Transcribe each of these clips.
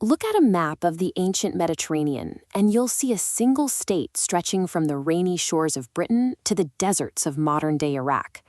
Look at a map of the ancient Mediterranean, and you'll see a single state stretching from the rainy shores of Britain to the deserts of modern-day Iraq.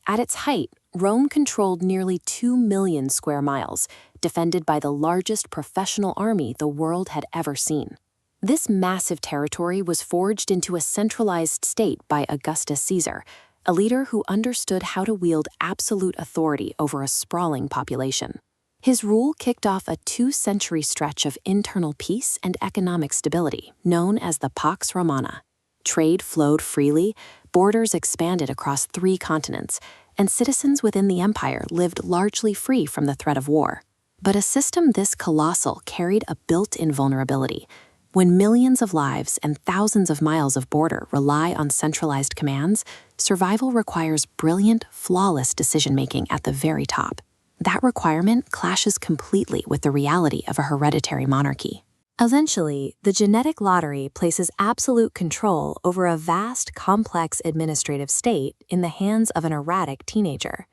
At its height, Rome controlled nearly 2 million square miles, defended by the largest professional army the world had ever seen. This massive territory was forged into a centralized state by Augustus Caesar, a leader who understood how to wield absolute authority over a sprawling population. His rule kicked off a 2-century stretch of internal peace and economic stability, known as the Pax Romana. Trade flowed freely, borders expanded across 3 continents, and citizens within the empire lived largely free from the threat of war. But a system this colossal carried a built-in vulnerability. When millions of lives and thousands of miles of border rely on centralized commands, survival requires brilliant, flawless decision-making at the very top. That requirement clashes completely with the reality of a hereditary monarchy. Essentially, the genetic lottery places absolute control over a vast, complex administrative state in the hands of an erratic teenager.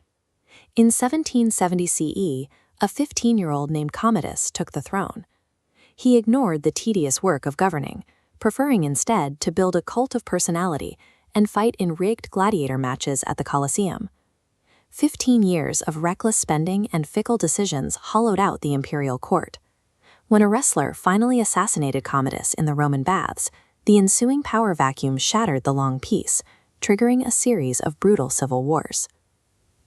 In 1770 CE, a 15-year-old named Commodus took the throne. He ignored the tedious work of governing, preferring instead to build a cult of personality and fight in rigged gladiator matches at the Colosseum. 15 years of reckless spending and fickle decisions hollowed out the imperial court. When a wrestler finally assassinated Commodus in the Roman baths, the ensuing power vacuum shattered the long peace, triggering a series of brutal civil wars.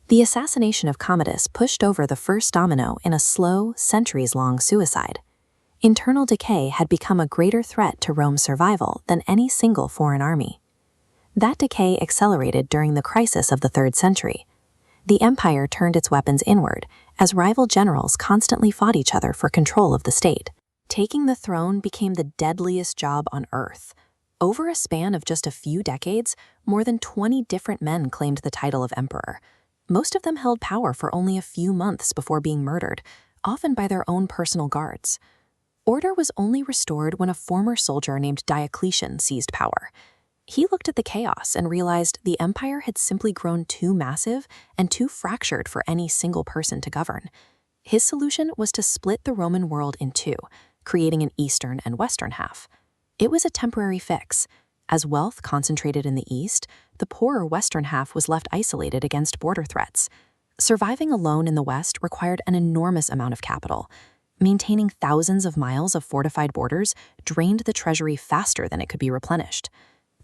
The assassination of Commodus pushed over the first domino in a slow, centuries-long suicide. Internal decay had become a greater threat to Rome's survival than any single foreign army. That decay accelerated during the crisis of the 3rd century. The empire turned its weapons inward, as rival generals constantly fought each other for control of the state. Taking the throne became the deadliest job on earth. Over a span of just a few decades, more than 20 different men claimed the title of emperor. Most of them held power for only a few months before being murdered, often by their own personal guards. Order was only restored when a former soldier named Diocletian seized power. He looked at the chaos and realized the empire had simply grown too massive and too fractured for any single person to govern. His solution was to split the Roman world in 2, creating an eastern and western half. It was a temporary fix. As wealth concentrated in the east, the poorer western half was left isolated against border threats. Surviving alone in the west required an enormous amount of capital. Maintaining thousands of miles of fortified borders drained the treasury faster than it could be replenished.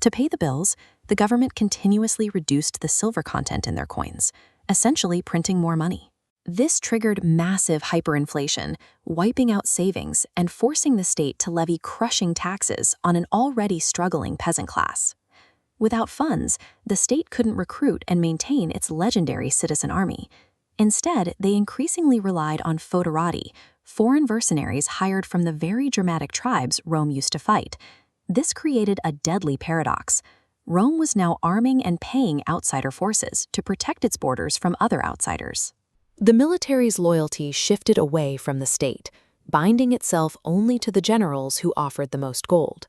To pay the bills, the government continuously reduced the silver content in their coins, essentially printing more money. This triggered massive hyperinflation, wiping out savings and forcing the state to levy crushing taxes on an already struggling peasant class. Without funds, the state couldn't recruit and maintain its legendary citizen army. Instead, they increasingly relied on foederati, foreign mercenaries hired from the very dramatic tribes Rome used to fight. This created a deadly paradox. Rome was now arming and paying outsider forces to protect its borders from other outsiders. The military's loyalty shifted away from the state, binding itself only to the generals who offered the most gold.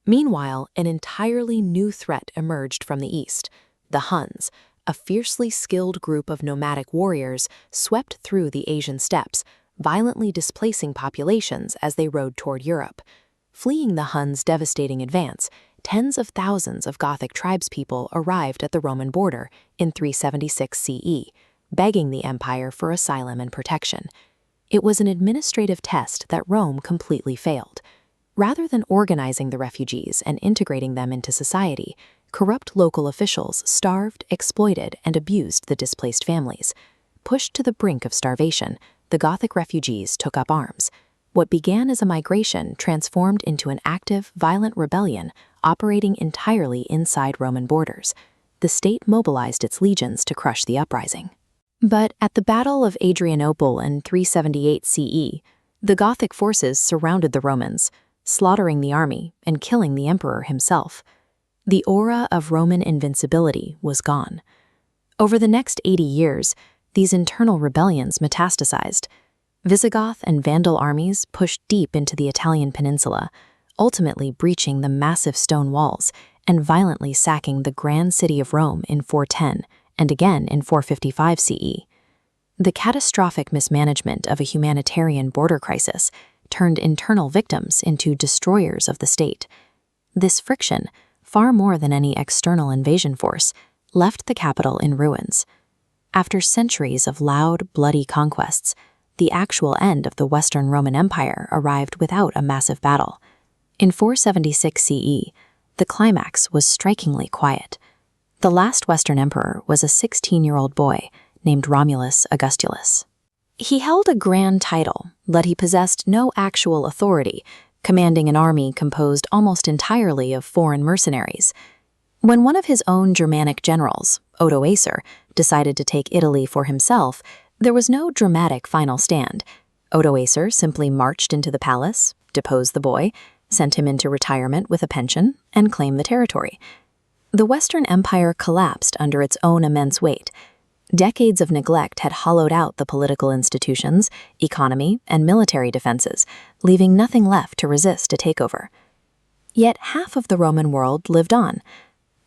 Meanwhile, an entirely new threat emerged from the east. The Huns, a fiercely skilled group of nomadic warriors, swept through the Asian steppes, violently displacing populations as they rode toward Europe. Fleeing the Huns' devastating advance, tens of thousands of Gothic tribespeople arrived at the Roman border in 376 CE, begging the empire for asylum and protection. It was an administrative test that Rome completely failed. Rather than organizing the refugees and integrating them into society, corrupt local officials starved, exploited, and abused the displaced families. Pushed to the brink of starvation, the Gothic refugees took up arms. What began as a migration transformed into an active, violent rebellion operating entirely inside Roman borders. The state mobilized its legions to crush the uprising. But at the Battle of Adrianople in 378 CE, the Gothic forces surrounded the Romans, slaughtering the army and killing the emperor himself. The aura of Roman invincibility was gone. Over the next 80 years, these internal rebellions metastasized. Visigoth and Vandal armies pushed deep into the Italian peninsula, ultimately breaching the massive stone walls and violently sacking the grand city of Rome in 410 and again in 455 CE. The catastrophic mismanagement of a humanitarian border crisis turned internal victims into destroyers of the state. This friction, far more than any external invasion force, left the capital in ruins. After centuries of loud, bloody conquests, the actual end of the Western Roman Empire arrived without a massive battle. In 476 CE, the climax was strikingly quiet. The last Western emperor was a 16-year-old boy named Romulus Augustus. He held a grand title, but he possessed no actual authority, commanding an army composed almost entirely of foreign mercenaries. When one of his own Germanic generals, Odoacer, decided to take Italy for himself, there was no dramatic final stand. Odoacer simply marched into the palace, deposed the boy, sent him into retirement with a pension, and claimed the territory. The Western Empire collapsed under its own immense weight. Decades of neglect had hollowed out the political institutions, economy, and military defenses, leaving nothing left to resist a takeover. Yet half of the Roman world lived on.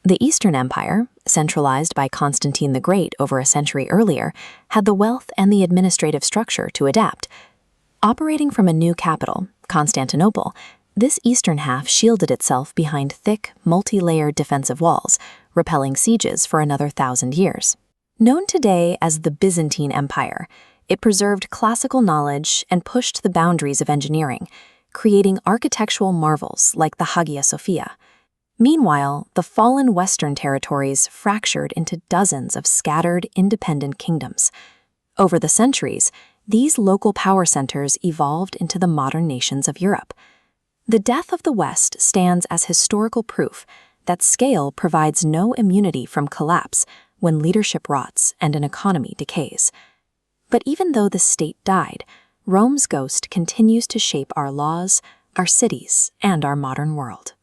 The Eastern Empire, centralized by Constantine the Great over a century earlier, had the wealth and the administrative structure to adapt. Operating from a new capital, Constantinople, this eastern half shielded itself behind thick, multi-layered defensive walls, repelling sieges for another 1,000 years. Known today as the Byzantine Empire, it preserved classical knowledge and pushed the boundaries of engineering, creating architectural marvels like the Hagia Sophia. Meanwhile, the fallen Western territories fractured into dozens of scattered, independent kingdoms. Over the centuries, these local power centers evolved into the modern nations of Europe. The death of the West stands as historical proof that scale provides no immunity from collapse when leadership rots and an economy decays. But even though the state died, Rome's ghost continues to shape our laws, our cities, and our modern world.